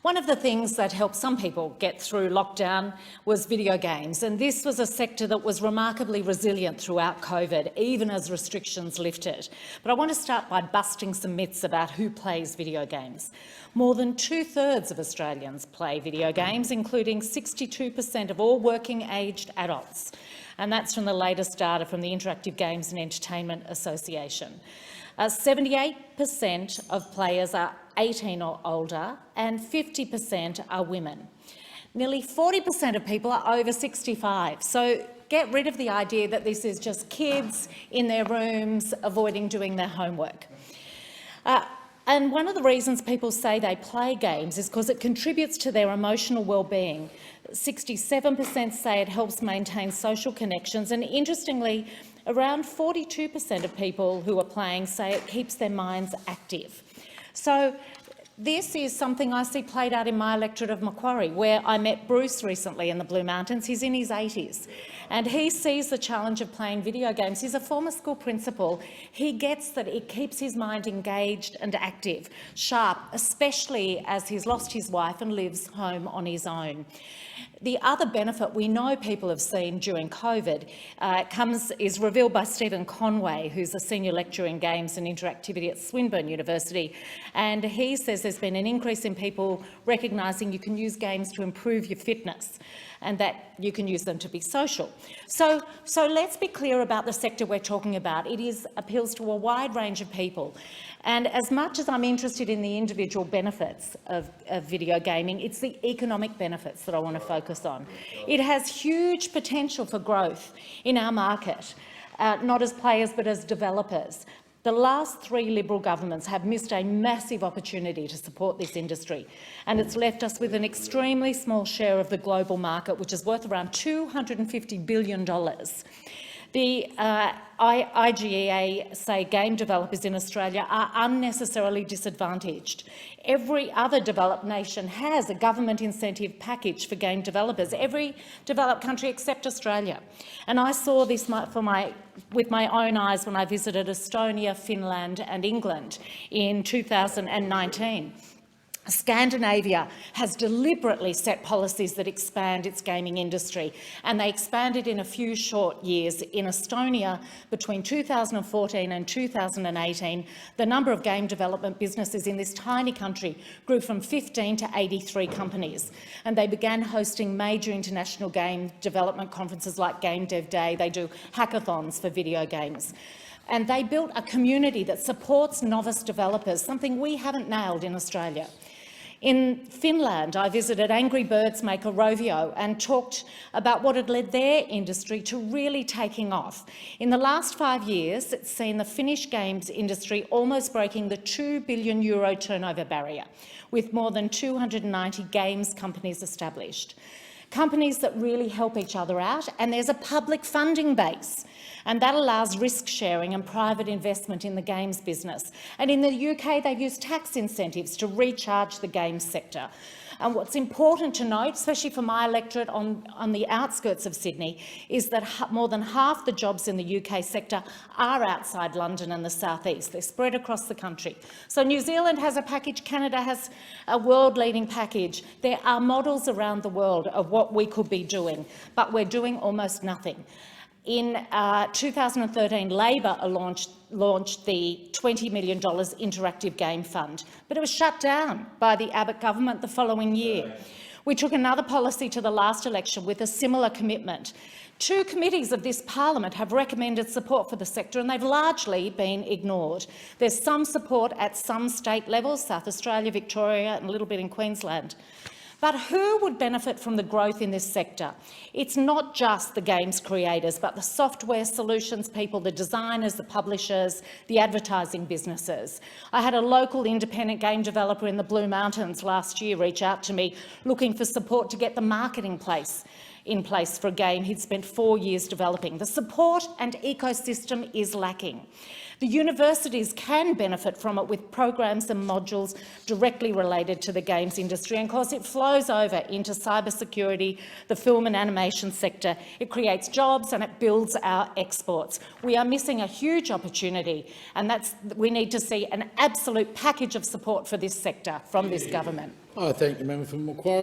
One of the things that helped some people get through lockdown was video games, and this was a sector that was remarkably resilient throughout COVID, even as restrictions lifted. But I want to start by busting some myths about who plays video games. More than 2/3 of Australians play video games, including 62% of all working-aged adults. And that's from the latest data from the Interactive Games and Entertainment Association. 78% of players are 18 or older and 50% are women. Nearly 40% of people are over 65. So get rid of the idea that this is just kids in their rooms avoiding doing their homework. And one of the reasons people say they play games is because it contributes to their emotional well-being. 67% say it helps maintain social connections, and interestingly, around 42% of people who are playing say it keeps their minds active. So this is something I see played out in my electorate of Macquarie, where I met Bruce recently in the Blue Mountains. He's in his 80s, and he sees the challenge of playing video games. He's a former school principal. He gets that it keeps his mind engaged and active, sharp, especially as he's lost his wife and lives home on his own. The other benefit we know people have seen during COVID is revealed by Stephen Conway, who's a senior lecturer in games and interactivity at Swinburne University, and he says there's been an increase in people recognising you can use games to improve your fitness and that you can use them to be social. So let's be clear about the sector we're talking about. It appeals to a wide range of people. And as much as I'm interested in the individual benefits of video gaming, it's the economic benefits that I want to focus on. It has huge potential for growth in our market, not as players but as developers. The last 3 Liberal governments have missed a massive opportunity to support this industry, and it's left us with an extremely small share of the global market, which is worth around $250 billion. The IGEA say game developers in Australia are unnecessarily disadvantaged. Every other developed nation has a government incentive package for game developers, every developed country except Australia. And I saw this with my own eyes when I visited Estonia, Finland and England in 2019. Scandinavia has deliberately set policies that expand its gaming industry, and they expanded in a few short years. In Estonia, between 2014 and 2018, the number of game development businesses in this tiny country grew from 15 to 83 companies, and they began hosting major international game development conferences like Game Dev Day. They do hackathons for video games. And they built a community that supports novice developers, something we haven't nailed in Australia. In Finland, I visited Angry Birds maker Rovio and talked about what had led their industry to really taking off. In the last 5 years, it's seen the Finnish games industry almost breaking the €2 billion turnover barrier, with more than 290 games companies established. Companies that really help each other out, and there's a public funding base, and that allows risk sharing and private investment in the games business. And in the UK, they've used tax incentives to recharge the games sector. And what's important to note, especially for my electorate on the outskirts of Sydney, is that more than half the jobs in the UK sector are outside London and the South East. They're spread across the country. So New Zealand has a package, Canada has a world-leading package. There are models around the world of what we could be doing, but we're doing almost nothing. In 2013, Labor launched the $20 million Interactive Game Fund, but it was shut down by the Abbott government the following year. We took another policy to the last election with a similar commitment. 2 committees of this parliament have recommended support for the sector, and they've largely been ignored. There's some support at some state levels, South Australia, Victoria and a little bit in Queensland. But who would benefit from the growth in this sector? It's not just the games creators, but the software solutions people, the designers, the publishers, the advertising businesses. I had a local independent game developer in the Blue Mountains last year reach out to me looking for support to get the marketing in place for a game he'd spent 4 years developing. The support and ecosystem is lacking. The universities can benefit from it with programs and modules directly related to the games industry, and of course it flows over into cybersecurity, the film and animation sector. It creates jobs and it builds our exports. We are missing a huge opportunity, and we need to see an absolute package of support for this sector from this government. I thank the member for Macquarie.